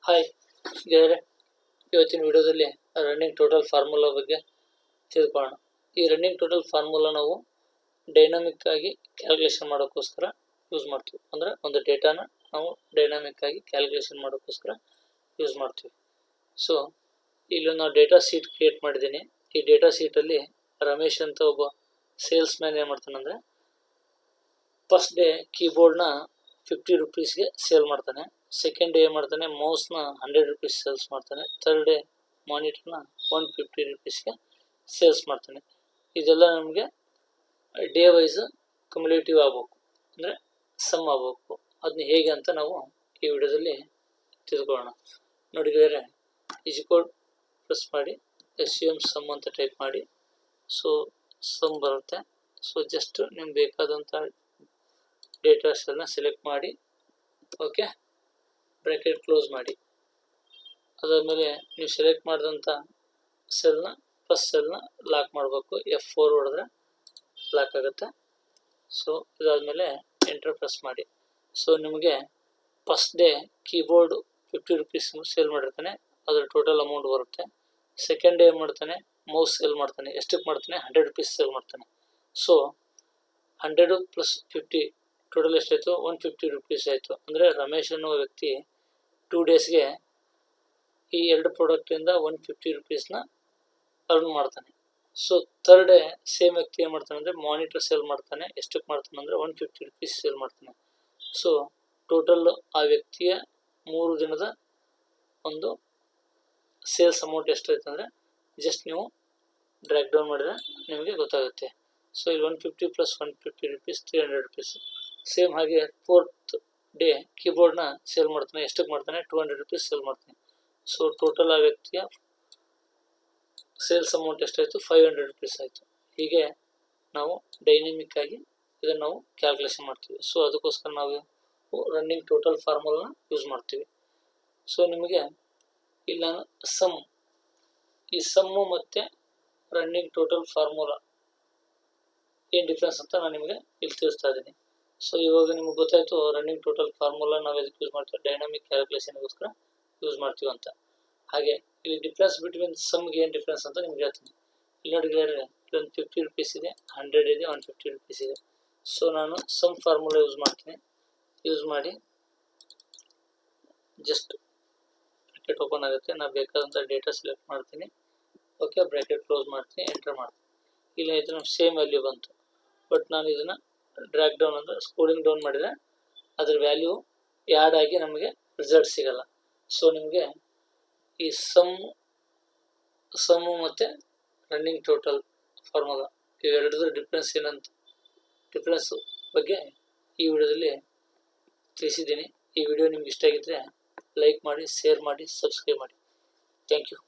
Hi ಗೆಳೆಯರೆ, ಇವತ್ತಿನ ವಿಡಿಯೋದಲ್ಲಿ ರನ್ನಿಂಗ್ ಟೋಟಲ್ ಫಾರ್ಮುಲಾ ಬಗ್ಗೆ ತಿಳ್ಕೊಳ್ಳೋಣ. ಈ ರನ್ನಿಂಗ್ ಟೋಟಲ್ ಫಾರ್ಮುಲಾ ನಾವು ಡೈನಾಮಿಕ್ ಆಗಿ ಕ್ಯಾಲ್ಕುಲೇಷನ್ ಮಾಡೋಕ್ಕೋಸ್ಕರ ಯೂಸ್ ಮಾಡ್ತೀವಿ. ಅಂದರೆ ಒಂದು ಡೇಟಾನ ನಾವು ಡೈನಾಮಿಕ್ ಆಗಿ ಕ್ಯಾಲ್ಕುಲೇಷನ್ ಮಾಡೋಕ್ಕೋಸ್ಕರ ಯೂಸ್ ಮಾಡ್ತೀವಿ. ಸೊ ಇಲ್ಲಿ ನಾವು ಡೇಟಾ ಶೀಟ್ ಕ್ರಿಯೇಟ್ ಮಾಡಿದ್ದೀನಿ. ಈ ಡೇಟಾ ಶೀಟಲ್ಲಿ ರಮೇಶ್ ಅಂತ ಒಬ್ಬ ಸೇಲ್ಸ್ ಮ್ಯಾನ್ ಏನು ಮಾಡ್ತಾನಂದರೆ, ಫಸ್ಟ್ ಡೇ ಕೀಬೋರ್ಡ್ನ 50 ರೂಪೀಸ್ಗೆ ಸೇಲ್ ಮಾಡ್ತಾನೆ. ಸೆಕೆಂಡ್ ಡೇ ಏನು ಮಾಡ್ತಾನೆ, ಮೌಸ್ನ 100 ರೂಪೀಸ್ ಸೇಲ್ಸ್ ಮಾಡ್ತಾನೆ. ಥರ್ಡ್ ಡೇ ಮಾನಿಟರ್ನ 150 ರೂಪೀಸ್ಗೆ ಸೇಲ್ಸ್ ಮಾಡ್ತಾನೆ. ಇದೆಲ್ಲ ನಮಗೆ ಡೇ ವೈಸ್ ಕಮ್ಯುಲೇಟಿವ್ ಆಗಬೇಕು, ಅಂದರೆ ಸಮ್ ಆಗಬೇಕು. ಅದನ್ನ ಹೇಗೆ ಅಂತ ನಾವು ಈ ವಿಡಿಯೋದಲ್ಲಿ ತಿಳ್ಕೊಳ್ಳೋಣ. ನೋಡಿದರೆ ಈಜ್ಕೋಡ್ ಪ್ರೆಸ್ ಮಾಡಿ SUM ಸಮ್ ಅಂತ ಟೈಪ್ ಮಾಡಿ. ಸೊ ಸಮ್ ಬರುತ್ತೆ. ಸೊ ಜಸ್ಟ್ ನಿಮ್ಗೆ ಬೇಕಾದಂಥ ಡೇಟಾಸನ್ನು ಸೆಲೆಕ್ಟ್ ಮಾಡಿ, ಓಕೆ, ಬ್ರ್ಯಾಕೆಟ್ ಕ್ಲೋಸ್ ಮಾಡಿ. ಅದಾದಮೇಲೆ ನೀವು ಸೆಲೆಕ್ಟ್ ಮಾಡಿದಂಥ ಸೆಲ್ನ ಫಸ್ಟ್ ಸೆಲ್ನ ಲಾಕ್ ಮಾಡಬೇಕು. F4 ಹೊಡೆದ್ರೆ ಲಾಕ್ ಆಗುತ್ತೆ. ಸೊ ಇದಾದಮೇಲೆ ಎಂಟರ್ ಪ್ರೆಸ್ ಮಾಡಿ. ಸೊ ನಿಮಗೆ first day keyboard 50 rupees sale ಮಾಡಿರ್ತಾನೆ, ಅದರ ಟೋಟಲ್ ಅಮೌಂಟ್ ಬರುತ್ತೆ. ಸೆಕೆಂಡ್ ಡೇ ಮಾಡ್ತಾನೆ, ಮೌಸ್ ಸೇಲ್ ಮಾಡ್ತಾನೆ. ಎಷ್ಟಕ್ಕೆ ಮಾಡ್ತಾನೆ, 100 ರೂಪೀಸ್ ಸೇಲ್ ಮಾಡ್ತಾನೆ. ಸೊ 100 + 50 ಟೋಟಲ್ ಎಷ್ಟಾಯಿತು, 150 ರೂಪೀಸ್ ಆಯಿತು. ಅಂದರೆ ರಮೇಶ್ ಅನ್ನುವ ವ್ಯಕ್ತಿ 2 ಡೇಸ್ಗೆ ಈ ಎರಡು ಪ್ರಾಡಕ್ಟಿಂದ 150 ರೂಪೀಸ್ನ ಅರ್ನ್ ಮಾಡ್ತಾನೆ. ಸೊ ಥರ್ಡ್ ಡೇ ಸೇಮ್ ವ್ಯಕ್ತಿ ಏನು ಮಾಡ್ತಾನೆ ಅಂದರೆ ಮಾನಿಟರ್ ಸೇಲ್ ಮಾಡ್ತಾನೆ. ಎಷ್ಟಕ್ಕೆ ಮಾಡ್ತಾನೆ ಅಂದರೆ 150 ರೂಪೀಸ್ ಸೇಲ್ ಮಾಡ್ತಾನೆ. ಸೊ ಟೋಟಲ್ ಆ ವ್ಯಕ್ತಿಯ 3 ದಿನದ ಒಂದು ಸೇಲ್ಸ್ ಅಮೌಂಟ್ ಎಷ್ಟಾಯ್ತು ಅಂದರೆ ಜಸ್ಟ್ ನೀವು ಡ್ರ್ಯಾಗ್ ಡೌನ್ ಮಾಡಿದ್ರೆ ನಿಮಗೆ ಗೊತ್ತಾಗುತ್ತೆ. ಸೊ ಇಲ್ಲಿ 150 + 150 ರೂಪೀಸ್ 300 ರೂಪೀಸ್. ಸೇಮ್ ಹಾಗೆ ಫೋರ್ತ್ ಡೇ ಕೀಬೋರ್ಡ್ನ ಸೇಲ್ ಮಾಡ್ತಾನೆ. ಎಷ್ಟಕ್ಕೆ ಮಾಡ್ತಾನೆ, 200 ರೂಪೀಸ್ ಸೇಲ್ ಮಾಡ್ತಾನೆ. ಸೊ ಟೋಟಲ್ ಆ ವ್ಯಕ್ತಿಯ ಸೇಲ್ಸ್ ಅಮೌಂಟ್ ಎಷ್ಟಾಯಿತು, 500 ರೂಪೀಸ್ ಆಯಿತು. ಹೀಗೆ ನಾವು ಡೈನಾಮಿಕ್ ಆಗಿ ಇದನ್ನು ನಾವು ಕ್ಯಾಲ್ಕುಲೇಷನ್ ಮಾಡ್ತೀವಿ. ಸೊ ಅದಕ್ಕೋಸ್ಕರ ನಾವು ರನ್ನಿಂಗ್ ಟೋಟಲ್ ಫಾರ್ಮುಲಾನ ಯೂಸ್ ಮಾಡ್ತೀವಿ. ಸೊ ನಿಮಗೆ ಇಲ್ಲಿ ನಾನು ಈ ಸಮ್ಮು ಮತ್ತು ರನ್ನಿಂಗ್ ಟೋಟಲ್ ಫಾರ್ಮುಲಾ ಏನು ಡಿಫ್ರೆನ್ಸ್ ಅಂತ ನಾನು ನಿಮಗೆ ಇಲ್ಲಿ ತಿಳಿಸ್ತಾ ಇದ್ದೀನಿ. ಸೊ ಇವಾಗ ನಿಮ್ಗೆ ಗೊತ್ತಾಯಿತು ರನ್ನಿಂಗ್ ಟೋಟಲ್ ಫಾರ್ಮುಲಾ ನಾವು ಎದಕ್ಕೆ ಯೂಸ್ ಮಾಡ್ತೀವಿ, ಡೈನಾಮಿಕ್ ಕ್ಯಾಲ್ಕುಲೇಷನ್ಗೋಸ್ಕರ ಯೂಸ್ ಮಾಡ್ತೀವಿ ಅಂತ. ಹಾಗೆ ಇಲ್ಲಿ ಡಿಫ್ರೆನ್ಸ್ ಬಿಟ್ವೀನ್ ಸಮ್ಗೆ ಏನು ಡಿಫ್ರೆನ್ಸ್ ಅಂತ ನಿಮ್ಗೆ ಹೇಳ್ತೀನಿ. ಇಲ್ಲಿ ನೋಡಿ ಗೆಳೆಯರೆ, ಇಲ್ಲೊಂದು 50 ರೂಪೀಸ್ ಇದೆ, 100 ಇದೆ, 150 ರೂಪೀಸ್ ಇದೆ. ಸೊ ನಾನು ಸಮ್ ಫಾರ್ಮುಲಾ ಯೂಸ್ ಮಾಡ್ತೀನಿ. ಯೂಸ್ ಮಾಡಿ ಜಸ್ಟ್ ಬ್ರ್ಯಾಕೆಟ್ ಓಪನ್ ಆಗುತ್ತೆ. ನಾನು ಬೇಕಾದಂಥ ಡೇಟಾ ಸೆಲೆಕ್ಟ್ ಮಾಡ್ತೀನಿ. ಓಕೆ, ಬ್ರ್ಯಾಕೆಟ್ ಕ್ಲೋಸ್ ಮಾಡ್ತೀನಿ, ಎಂಟರ್ ಮಾಡ್ತೀನಿ. ಇಲ್ಲಿ ಆಯಿತು, ನಮ್ಗೆ ಸೇಮ್ ವ್ಯಾಲ್ಯೂ ಬಂತು. ಬಟ್ ನಾನು ಇದನ್ನು ಡ್ರ್ಯಾಗ್ ಡೌನ್ ಅಂದರೆ ಸ್ಕ್ರೋಲಿಂಗ್ ಡೌನ್ ಮಾಡಿದರೆ ಅದ್ರ ವ್ಯಾಲ್ಯೂ ಆ್ಯಡ್ ಆಗಿ ನಮಗೆ ರಿಸಲ್ಟ್ ಸಿಗಲ್ಲ. ಸೊ ನಿಮಗೆ ಈ ಸಮ್ಮು ಮತ್ತು ರನ್ನಿಂಗ್ ಟೋಟಲ್ ಫಾರ್ಮುಲಾ ಇವೆರಡರ ಡಿಫ್ರೆನ್ಸ್ ಬಗ್ಗೆ ಈ ವಿಡಿಯೋದಲ್ಲಿ ತಿಳಿಸಿದ್ದೀನಿ. ಈ ವಿಡಿಯೋ ನಿಮ್ಗೆ ಇಷ್ಟ ಆಗಿದ್ದರೆ ಲೈಕ್ ಮಾಡಿ, ಶೇರ್ ಮಾಡಿ, ಸಬ್ಸ್ಕ್ರೈಬ್ ಮಾಡಿ. Thank you.